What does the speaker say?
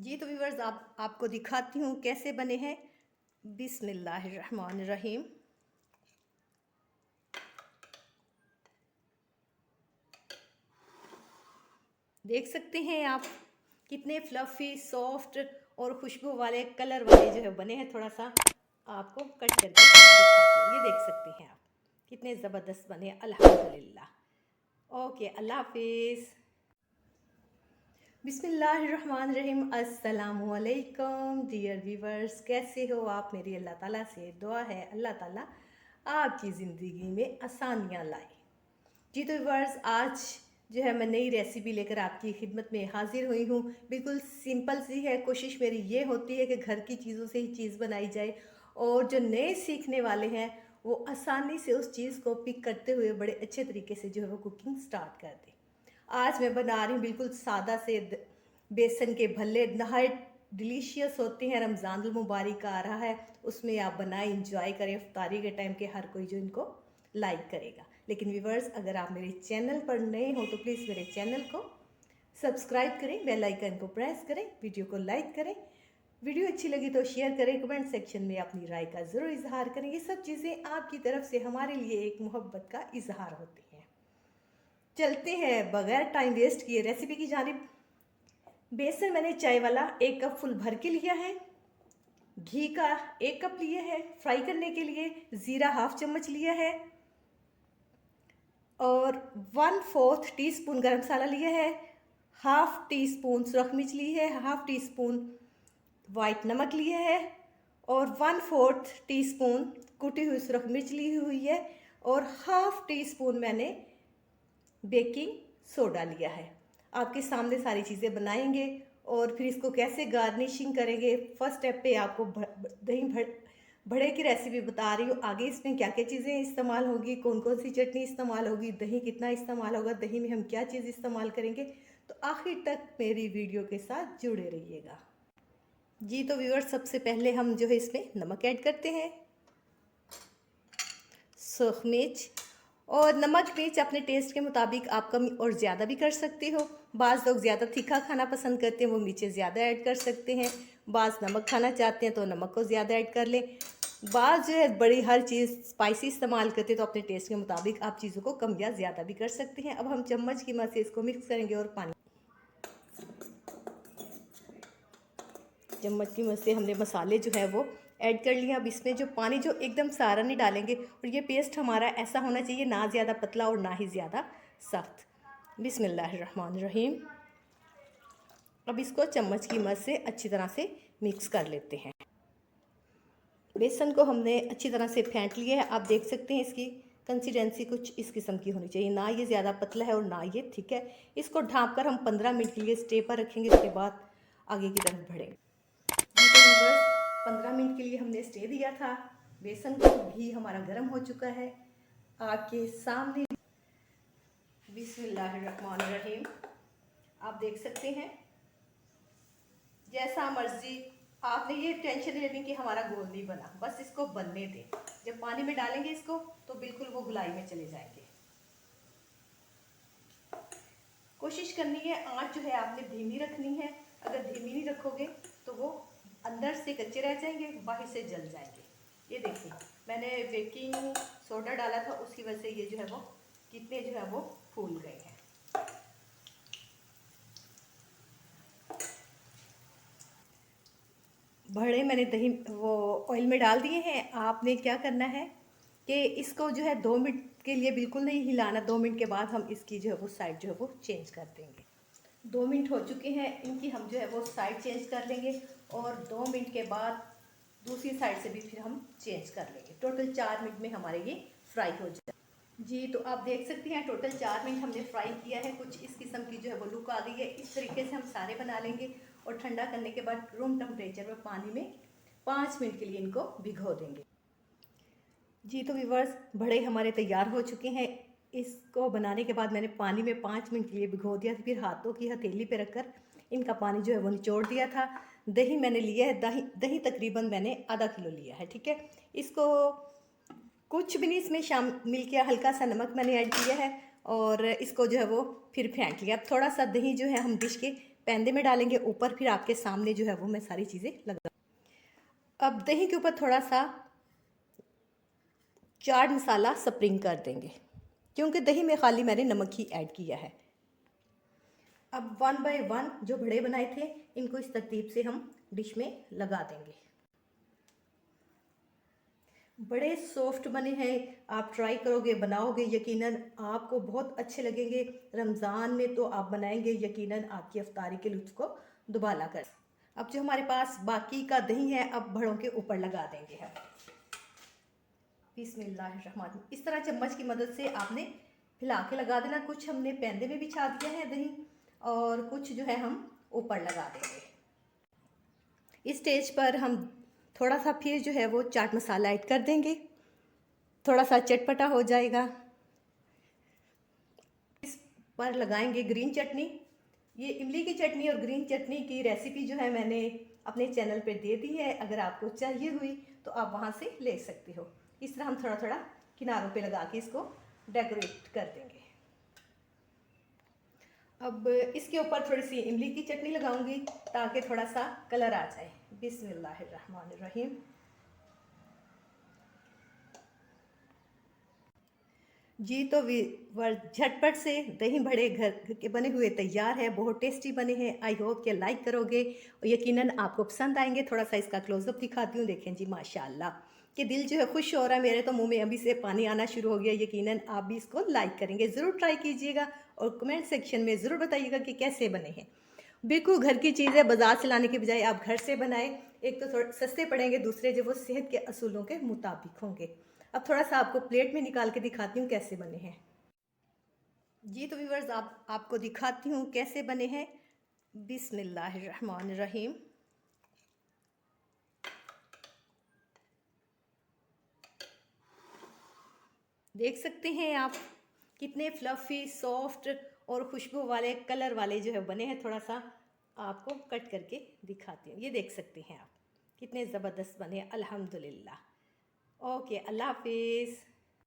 जी तो व्यूवर्स आपको दिखाती हूँ कैसे बने हैं बिस्मिल्लाहिर्रहमानिर्रहीम। देख सकते हैं आप कितने फ्लफ़ी सॉफ्ट और खुशबू वाले कलर वाले जो है बने हैं। थोड़ा सा आपको कट करके दिखाती हूँ। ये देख सकते हैं आप कितने ज़बरदस्त बने हैं। अल्हम्दुलिल्लाह। ओके, अल्लाह हाफिज़। बिस्मिल्लाहिर्रहमानिर्रहीम। अस्सलामुअलैकुम डियर व्यूवर्स, कैसे हो आप? मेरी अल्लाह ताला से दुआ है अल्लाह ताला आपकी ज़िंदगी में आसानियाँ लाए। जी तो व्यूवर्स, आज जो है मैं नई रेसिपी लेकर आपकी खिदमत में हाजिर हुई हूँ। बिल्कुल सिंपल सी है। कोशिश मेरी ये होती है कि घर की चीज़ों से ही चीज़ बनाई जाए और जो नए सीखने वाले हैं वो आसानी से उस चीज़ को पिक करते हुए बड़े अच्छे तरीके से जो है वो कुकिंग स्टार्ट कर दें। आज मैं बना रही हूँ बिल्कुल सादा से बेसन के भल्ले। नहायत डिलीशियस होते हैं। रमज़ानुल मुबारक आ रहा है, उसमें आप बनाएं, इंजॉय करें इफ्तारी के टाइम के। हर कोई जो इनको लाइक करेगा। लेकिन व्यूवर्स, अगर आप मेरे चैनल पर नए हो तो प्लीज़ मेरे चैनल को सब्सक्राइब करें, बेल आइकन को प्रेस करें, वीडियो को लाइक करें, वीडियो अच्छी लगी तो शेयर करें, कमेंट सेक्शन में अपनी राय का ज़रूर इजहार करें। ये सब चीज़ें आपकी तरफ से हमारे लिए एक मोहब्बत का इजहार होती है। चलते हैं बगैर टाइम वेस्ट किए रेसिपी की जानिब। बेसन मैंने चाय वाला 1 कप फुल भर के लिया है। घी का 1 कप लिया है फ्राई करने के लिए। ज़ीरा हाफ चम्मच लिया है और 1/4 टीस्पून गरम मसाला लिया है। हाफ टी स्पून सुरख मिर्च ली है। हाफ टी स्पून वाइट नमक लिया है और 1/4 टीस्पून कुटी हुई सुरख मिर्च ली हुई है और हाफ टी स्पून मैंने बेकिंग सोडा लिया है। आपके सामने सारी चीज़ें बनाएंगे और फिर इसको कैसे गार्निशिंग करेंगे। फर्स्ट स्टेप पे आपको दही बड़े की रेसिपी बता रही हूँ। आगे इसमें क्या क्या चीज़ें इस्तेमाल होगी, कौन कौन सी चटनी इस्तेमाल होगी, दही कितना इस्तेमाल होगा, दही में हम क्या चीज़ इस्तेमाल करेंगे, तो आखिर तक मेरी वीडियो के साथ जुड़े रहिएगा। जी तो व्यूअर्स, सबसे पहले हम जो है इसमें नमक ऐड करते हैं, सूख मिर्च, और नमक मिर्च अपने टेस्ट के मुताबिक आप कम और ज़्यादा भी कर सकते हो। बाज़ लोग ज़्यादा तीखा खाना पसंद करते हैं, वो मिर्चें ज़्यादा ऐड कर सकते हैं। बाज़ नमक खाना चाहते हैं तो नमक को ज़्यादा ऐड कर लें। बाज़ जो है बड़ी हर चीज़ स्पाइसी इस्तेमाल करते हैं, तो अपने टेस्ट के मुताबिक आप चीज़ों को कम या ज़्यादा भी कर सकते हैं। अब हम चम्मच की मदद से इसको मिक्स करेंगे और पानी चम्मच की मदद से हमने मसाले जो है वो ऐड कर लिया। अब इसमें जो पानी जो एकदम सारा नहीं डालेंगे, और ये पेस्ट हमारा ऐसा होना चाहिए, ना ज़्यादा पतला और ना ही ज़्यादा सख्त। बिस्मिल्लाहिर्रहमानिर्रहीम। अब इसको चम्मच की मदद से अच्छी तरह से मिक्स कर लेते हैं। बेसन को हमने अच्छी तरह से फेंट लिया है। आप देख सकते हैं इसकी कंसिस्टेंसी कुछ इस किस्म की होनी चाहिए, ना ये ज़्यादा पतला है और ना ये थिक है। इसको ढाँप कर हम 15 मिनट के लिए स्टे पर रखेंगे, उसके बाद आगे की तरफ बढ़ेंगे। बस 15 मिनट के लिए हमने स्टे दिया था बेसन को। घी हमारा गर्म हो चुका है आपके सामने। बिस्मिल्लाहिर्रहमानिर्रहीम। आप देख सकते हैं, जैसा मर्जी। आपने ये टेंशन नहीं लेनी कि हमारा गोल नहीं बना, बस इसको बनने दें। जब पानी में डालेंगे इसको तो बिल्कुल वो घुलाई में चले जाएंगे। कोशिश करनी है आंच जो है आपने धीमी रखनी है। अगर धीमी नहीं रखोगे तो वो अंदर से कच्चे रह जाएंगे, बाहर से जल जाएंगे। ये देखिए, मैंने बेकिंग सोडा डाला था, उसकी वजह से ये जो है वो कितने जो है वो फूल गए हैं। बड़े मैंने दही वो ऑयल में डाल दिए हैं। आपने क्या करना है कि इसको जो है 2 मिनट के लिए बिल्कुल नहीं हिलाना। 2 मिनट के बाद हम इसकी जो है वो साइड जो है वो चेंज कर देंगे। 2 मिनट हो चुके हैं, इनकी हम जो है वो साइड चेंज कर लेंगे और 2 मिनट के बाद दूसरी साइड से भी फिर हम चेंज कर लेंगे। टोटल 4 मिनट में हमारे ये फ्राई हो जाए। जी तो आप देख सकते हैं टोटल 4 मिनट हमने फ्राई किया है। कुछ इस किस्म की जो है वो लुक आ गई है। इस तरीके से हम सारे बना लेंगे और ठंडा करने के बाद रूम टेम्परेचर में पानी में 5 मिनट के लिए इनको भिगो देंगे। जी तो व्यूअर्स, बड़े हमारे तैयार हो चुके हैं। इसको बनाने के बाद मैंने पानी में 5 मिनट के लिए भिगो दिया, फिर हाथों की हथेली पे रखकर इनका पानी जो है वो निचोड़ दिया था। दही मैंने लिया है, दही तकरीबन मैंने आधा किलो लिया है, ठीक है। इसको कुछ भी नहीं इसमें शामिल किया, हल्का सा नमक मैंने ऐड किया है और इसको जो है वो फिर फेंट लिया। अब थोड़ा सा दही जो है हम डिश के पैंदे में डालेंगे ऊपर, फिर आपके सामने जो है वो मैं सारी चीज़ें लगा। अब दही के ऊपर थोड़ा सा चाट मसाला स्प्रिंग कर देंगे, क्योंकि दही में खाली मैंने नमक ही ऐड किया है। अब 1 बाय 1 जो बड़े बनाए थे इनको इस तरतीब से हम डिश में लगा देंगे। बड़े सॉफ्ट बने हैं, आप ट्राई करोगे, बनाओगे, यकीनन आपको बहुत अच्छे लगेंगे। रमज़ान में तो आप बनाएंगे, यकीनन आपकी इफ्तारी के लुत्फ़ को दुबाला कर। अब जो हमारे पास बाकी का दही है अब बड़ों के ऊपर लगा देंगे हम। बिस्मिल्लाहिर्रहमान। इस तरह चम्मच की मदद से आपने हिला के लगा देना। कुछ हमने पैंदे में बिछा दिया है दही और कुछ जो है हम ऊपर लगा देंगे। इस स्टेज पर हम थोड़ा सा फिर जो है वो चाट मसाला ऐड कर देंगे, थोड़ा सा चटपटा हो जाएगा। इस पर लगाएंगे ग्रीन चटनी। ये इमली की चटनी और ग्रीन चटनी की रेसिपी जो है मैंने अपने चैनल पे दे दी है, अगर आपको चाहिए हुई तो आप वहाँ से ले सकते हो। इस तरह हम थोड़ा थोड़ा किनारों पे लगा के इसको डेकोरेट कर देंगे। अब इसके ऊपर थोड़ी सी इमली की चटनी लगाऊंगी ताकि थोड़ा सा कलर आ जाए। बिस्मिल्लाहिर्रहमानिर्रहीम। जी तो झटपट से दही बड़े घर के बने हुए तैयार है, बहुत टेस्टी बने हैं। आई होप कि लाइक करोगे और यकीनन आपको पसंद आएंगे। थोड़ा सा इसका क्लोजअप दिखाती हूँ, देखें जी माशाल्लाह कि दिल जो है खुश हो रहा है। मेरे तो मुंह में अभी से पानी आना शुरू हो गया। यकीनन आप भी इसको लाइक करेंगे, ज़रूर ट्राई कीजिएगा और कमेंट सेक्शन में ज़रूर बताइएगा कि कैसे बने हैं। बिल्कुल घर की चीज़ें बाज़ार से लाने के बजाय आप घर से बनाएं, एक तो थोड़े सस्ते पड़ेंगे, दूसरे जो वो सेहत के असूलों के मुताबिक होंगे। अब थोड़ा सा आपको प्लेट में निकाल के दिखाती हूँ कैसे बने हैं। जी तो व्यूअर्स आपको दिखाती हूँ कैसे बने हैं। बिस्मिल्लाहिर्रहमानिर्रहीम। देख सकते हैं आप कितने फ्लफ़ी, सॉफ्ट और खुशबू वाले, कलर वाले जो है बने हैं। थोड़ा सा आपको कट करके दिखाती हूँ, ये देख सकते हैं आप कितने ज़बरदस्त बने हैं। अल्हम्दुलिल्लाह। ओके, अल्लाह हाफिज़।